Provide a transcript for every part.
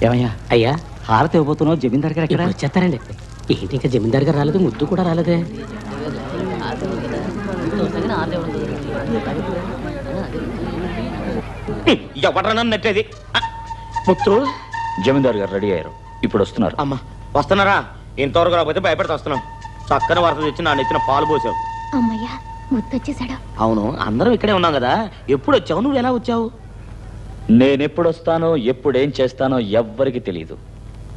ఏమయ్యా అయ్యా హారతి ఇవ్వబోతున్నావు? జమీందార్ గారు ఎక్కడ వచ్చేస్తారండి. ఏంటి ఇంకా జమీందార్ గారు రాలేదు, ముద్దు కూడా రాలేదే. ఎవడన్నా నెట్టేది? ముత్తు జమీందార్ గారు రెడీ అయ్యారు, ఇప్పుడు వస్తున్నారు. అమ్మా వస్తున్నారా? ఇంతవరకు రాకపోతే భయపెడితే వస్తున్నాం. చక్కని వరద తెచ్చి నా నెత్తిన పాలు పోసావు. అమ్మయ్యా ముద్దొచ్చేసాడు. అవును, అందరం ఇక్కడే ఉన్నాం కదా. ఎప్పుడు వచ్చావు? నువ్వు ఎలా వచ్చావు? నేనెప్పుడు వస్తానో ఎప్పుడేం చేస్తానో ఎవ్వరికి తెలియదు,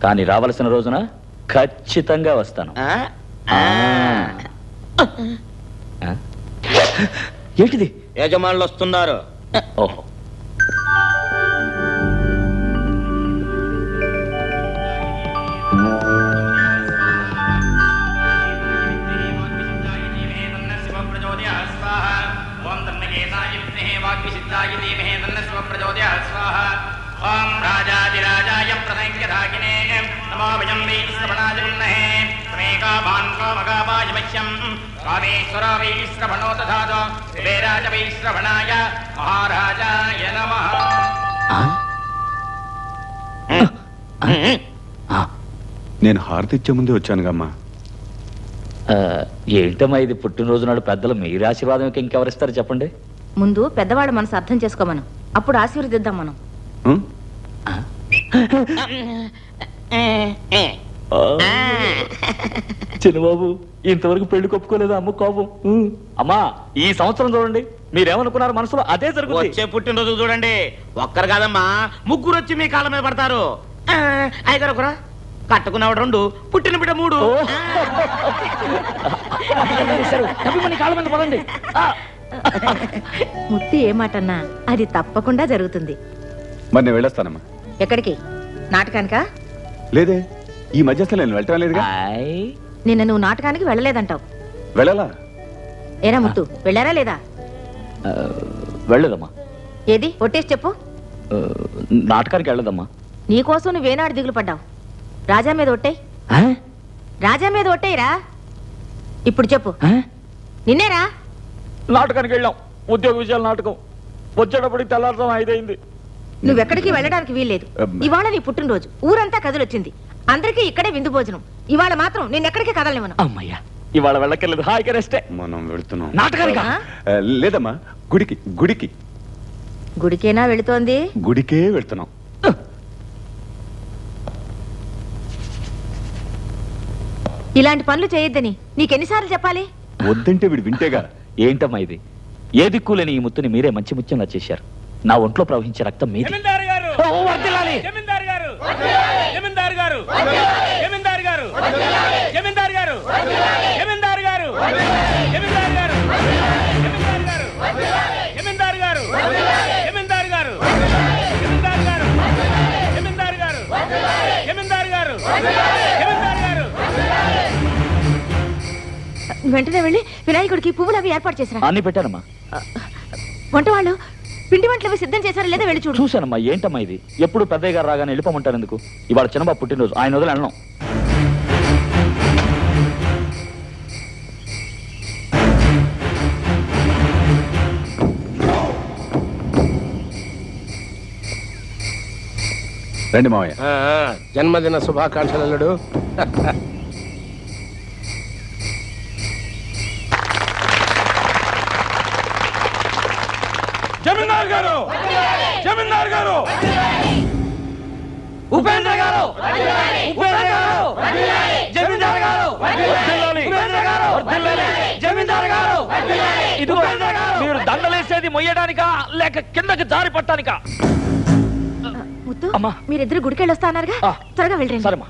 కానీ రావలసిన రోజున ఖచ్చితంగా వస్తాను. ఏంటిది? యజమానులు వస్తున్నారు. ఓహో, ఓం రాజాదిరాజాయ ప్రసంఖ్యధాకినే నమో వయం వైశ్రవణాదిగుణ్మహే సమేకామాన్ కామకామాయ మహ్యం కామేశ్వర వైశ్రవణో దధాతో కుబేరాజ వైశ్రవణాయ మహారాజాయ నమః. నేను హారతి ఇచ్చే ముందే వచ్చానుగమ్మా. ఏంటమ్మా ఇది? పుట్టినరోజు నాడు పెద్దలు మీరు ఆశీర్వాదం ఇంకెవరిస్తారు చెప్పండి? ముందు పెద్దవాడు మనసు అర్థం చేసుకోమను, అప్పుడు ఆశీర్వదిద్దాం మనం. చిన్నబాబు ఇంతవరకు పెళ్లి కొప్పుకోలేదు, అమ్మ కోపం. అమ్మా ఈ సంవత్సరం చూడండి, మీరేమనుకున్నారు మనసులో అదే జరుగుతుంది. వచ్చే పుట్టినరోజు చూడండి, ఒక్కరు కాదమ్మా ముగ్గురు వచ్చి మీ కాళ్ళ మీద పడతారు. ఐదారు ఒకరా, కట్టుకున్నవాడు 2, పుట్టిన బిడ్డ 3. కాళ్ళ మీద పడండి. ముత్తి ఏమాటన్నా అది తప్పకుండా జరుగుతుంది. మరి నేను వెళ్ళొస్తానమ్మా. ఎక్కడికి? నాటకానికా? లేదే, ఈ మధ్య అసలు నేను వెళ్ళటం లేదుగా. నిన్న నువ్వు నాటకానికి వెళ్ళలేదంటావు. వెళ్ళాలా? ఏరా ముత్తు, వెళ్ళారా లేదా? వెళ్ళదమ్మా. ఏది ఒట్టేసి చెప్పు. నాటకానికి వెళ్ళదమ్మా. నీకోసం నువ్వేనాడు దిగులు పడ్డావు? రాజా మీద ఒట్టేయ్, రాజా మీద ఒట్టేయరా. ఇప్పుడు చెప్పు, నిన్నేరా? నాటకానికి వెళ్ళాం, ఉద్యోగ విషయాల నాటకం. వచ్చేటప్పటికి తెల్లారుజాము 5 అయింది. నువ్వెక్కడికి వెళ్ళడానికి వీల్లేదు. ఇవాళ నీ పుట్టినరోజు, ఊరంతా కదులొచ్చింది, అందరికీ ఇక్కడే విందు భోజనం. ఇవాళ మాత్రం నేనెక్కడికి కదలనివ్వను. అమ్మయ్యా, ఇవాళ వెళ్ళక్కర్లేదు, హాయిగా రెస్టే. మనం వెళ్తున్నాం. నాటకానికా? లేదమ్మా, గుడికి. గుడికి గుడికేనా వెళుతోంది? గుడికే వెళ్తున్నాం. ఇలాంటి పనులు చేయొద్దని నీకెన్నిసార్లు చెప్పాలి? వద్దంటే వీడు వింటేగా. ఏంటమ్మా ఇది? ఏ దిక్కులేని ఈ ముత్తుని మీరే మంచి ముత్యంగా చేశారు. నా ఒంట్లో ప్రవహించే రక్తం మీది. జమీందార్ గారు, వర్ధిల్లాలి! జమీందార్ గారు, జమీందార్ గారు, జమీందార్ గారు, జమీందార్ గారు, జమీందార్ గారు, జమీందార్ గారు, జమీందార్ గారు, జమీందార్ గారు, జమీందార్ గారు, జమీందార్ గారు, జమీందార్ గారు, జమీందార్ గారు, జమీందార్ గారు. వెంటనే వెళ్ళి వినాయకుడికి పువ్వులు అవి ఏర్పాటు చేసిరా. అన్ని పెట్టానమ్మా. వంట వాళ్ళు పిండి వంటలు అవి సిద్ధం చేశారా లేదా వెళ్ళి చూడు. చూశానమ్మా. ఏంటమ్మా ఇది? ఎప్పుడు పెద్దయ్య గారు రాగానే వెళ్ళిపోమంటారు ఎందుకు? ఇవాళ చిన్నబాబు పుట్టినరోజు, ఆయన వదిలి వెళ్ళను. రండి మావయ్య. జన్మదిన శుభాకాంక్షలు అల్లుడు. జమీందార్ గారు, జమీందార్ గారు, ఉపేంద్ర గారు, ఉపేంద్ర గారు, జమీందార్ గారు, ఉపేంద్ర గారు, జమీందార్ గారు. ఇదిగో, మీరు దండలేసేది మొయ్యడానికా లేక కిందకి జారి పట్టానికా? ముత్తు, అమ్మా. మీరిద్దరు గుడికెళ్ళి వస్తా అన్నారుగా, త్వరగా వెళ్ళండి. సరేమ్మా.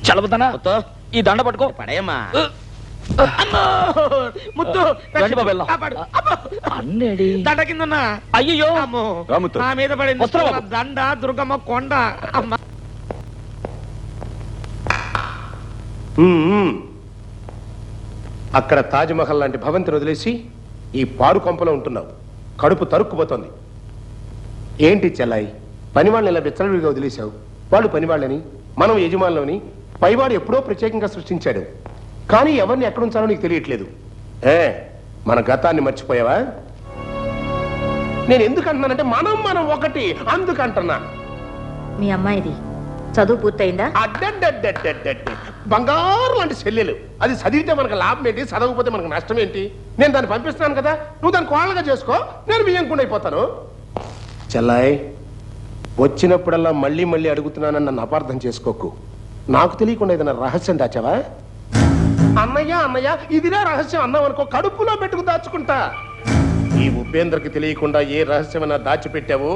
చలవదనా, ఈ దండ పట్టుకో. పడేయమ్మా. ముత్తు అన్నేడి దండ కింద. అయ్యో, నా మీద పడింది దండ. దుర్గమ్మ కొండ. అక్కడ తాజ్మహల్ లాంటి భవంతిని వదిలేసి ఈ పాడు కొంపలో ఉంటున్నావు. కడుపు తరుక్కుపోతోంది. ఏంటి చెల్లాయి, పనివాళ్ళని ఇలా విచ్చలవిడిగా వదిలేశావు. వాళ్ళు పనివాళ్ళని, మనం యజమానులని పైవాడు ఎప్పుడో ప్రత్యేకంగా సృష్టించాడు. కానీ ఎవరిని ఎక్కడ ఉంచాలో నీకు తెలియట్లేదు. మన గతాన్ని మర్చిపోయావా? నేను ఎందుకు అంటున్నానంటే మనం ఒకటి, అందుకంటున్నా. మీ అమ్మాయిది చదువు పూర్తయిందా? అడ్డడ్డడ్డడ్డడ్డడ్డి. బంగారు లాంటి చెల్లెలు. అది చదివితే మనకు లాభం ఏంటి, చదవకపోతే మనకు నష్టం ఏంటి? నేను దాన్ని పంపిస్తున్నాను కదా, నువ్వు దాన్ని కోళ్ళగా చేసుకో, నేను బియ్యంకుండా అయిపోతాను. చెల్లాయ్, వచ్చినప్పుడల్లా మళ్ళీ మళ్ళీ అడుగుతున్నానని నన్ను అపార్థం చేసుకోకు. నాకు తెలియకుండా ఏదైనా రహస్యం దాచావా? అన్నయ్య అన్నయ్య ఇదిరా రహస్యం అన్నావు అనుకో, కడుపులో పెట్టుకు దాచుకుంటా. ఈ ఉపేంద్రకి తెలియకుండా ఏ రహస్యమైనా దాచిపెట్టావు,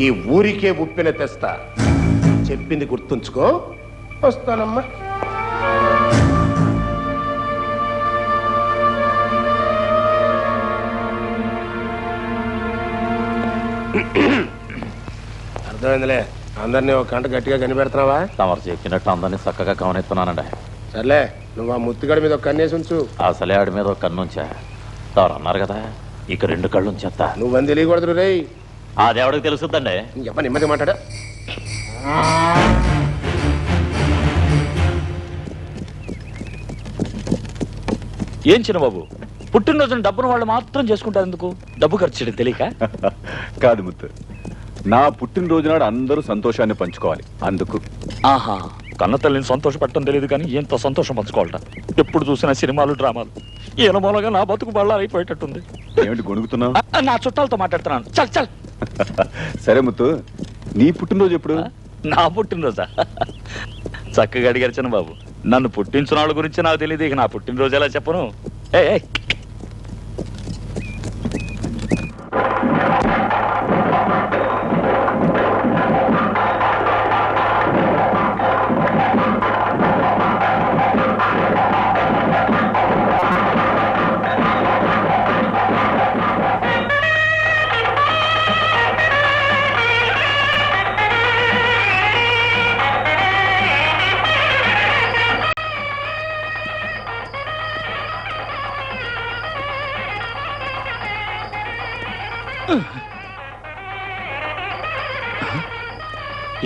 ఈ ఊరికే ఉప్పెన తెస్తా. చెప్పింది గుర్తుంచుకో. వస్తానమ్మా. అర్థమైందిలే. అందరినీ ఒక గంట గట్టిగా కనిపెడుతున్నావా? తమరు చెప్పినట్టు అందరినీ చక్కగా గమనిస్తున్నానండి. సర్లే, నువ్వు ఆ ముత్తుగడి మీద ఒక కన్నేసి ఉంచు. అసలే ఆడి మీద ఒక కన్ను ఉంచా. తమరు అన్నారు కదా, ఇక 2 కళ్ళు ఉంచేస్తా. నువ్వని తెలియకూడదు రేయ్. ఆ దేవుడికి తెలుసుద్దండి. చెప్ప నిమ్మది మాట్లాడా. ఏం చిన్నబాబు, పుట్టినరోజున డబ్బును వాళ్ళు మాత్రం చేసుకుంటారు ఎందుకు? డబ్బు ఖర్చు చేయడం తెలియక? కాదు ముత్తు, నా పుట్టినరోజు నాడు అందరూ సంతోషాన్ని పంచుకోవాలి, అందుకు. ఆహా, కన్న తల్లిని సంతోషపెట్టడం తెలియదు కానీ ఎంత సంతోషం పంచుకోవాలట. ఎప్పుడు చూసినా సినిమాలు డ్రామాలు. ఈయన మూలంగా నా బతుకు బళ్ళారైపోయేటట్టుంది. ఏమిటి గొణుగుతున్నావు? నా చుట్టాలతో మాట్లాడుతున్నాను. చల్ చల్. సరే ముత్తు, నీ పుట్టినరోజు ఎప్పుడు? నా పుట్టినరోజా? చక్కగా అడిగారు చిన్నబాబు. నన్ను పుట్టించిన వాళ్ళ గురించి నాకు తెలియదు, ఇక నా పుట్టినరోజు ఎలా చెప్పను? ఏ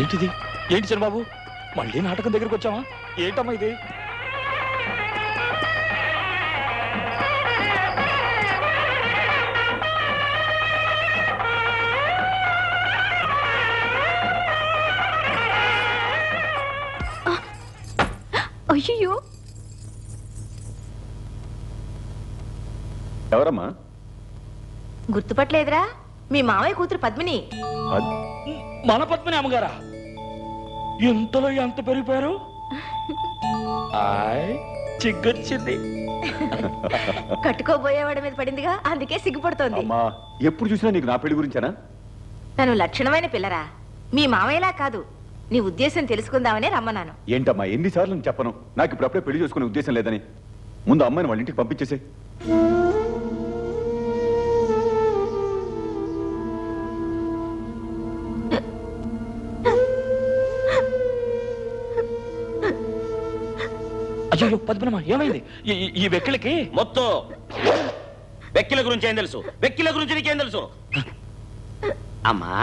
ఏంటిది? ఏంటి చిన్నబాబు, మళ్ళీ నాటకం దగ్గరికి వచ్చావా? ఏంటమ్మా ఇది? అయ్యో, ఎవరమ్మా? గుర్తుపట్టలేదురా? మీ మావయ్య కూతురు పద్మిని. మన పద్మని అమ్మగారా? ఎంతలో ఎంత పెరిగిపోయారు? చిగ్గొచ్చింది. కట్టుకోబోయేవాడి మీద పడిందిగా, అందుకే సిగ్గుపడుతోంది. అమ్మా, ఎప్పుడు చూసినా నీకు నా పెళ్లి గురించేనా? తను లక్షణమైన పిల్లరా, మీ మావయ్యలా కాదు. నీ ఉద్దేశం తెలుసుకుందామనే రమ్మన్నాను. ఏంటమ్మా, ఎన్నిసార్లు నేను చెప్పను నాకు ఇప్పుడు అప్పుడే పెళ్లి చేసుకునే ఉద్దేశం లేదని? ముందు అమ్మాయిని వాళ్ళ ఇంటికి పంపించేసే. అయ్యో పద్మనమ్మ, ఏమైంది? ఈ వెక్కిలకి మొత్తం వెక్కిల గురించి ఏం తెలుసు? వెక్కిల గురించి నీకేం తెలుసు? అమ్మా,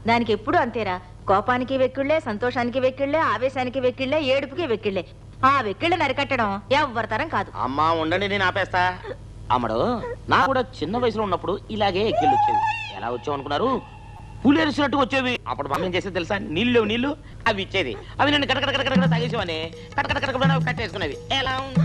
దానికి ఎప్పుడు అంతేరా. కోపానికి వెక్కిళ్లే, సంతోషానికి వెక్కిళ్లే, ఆవేశానికి వెక్కిళ్లే, ఏడుపుకి వెక్కిళ్లే. ఆ వెక్కిళ్ళని అరికట్టడం ఎవ్వరి తరం కాదు. అమ్మా ఉండండి, నేను ఆపేస్తా. అమ్మడు, నా కూడా చిన్న వయసులో ఉన్నప్పుడు ఇలాగే ఎక్కిళ్ళు వచ్చేవి. ఎలా వచ్చావు అనుకున్నారు? పులేసినట్టు వచ్చేవి. అప్పుడు మమ్మీ ఏం చేసేది తెలుసా? నీళ్ళు అవి ఇచ్చేది. అవి నేను కటకట తాగేసేవని కటకట కట్టేసుకునేవి. ఎలా ఉంది?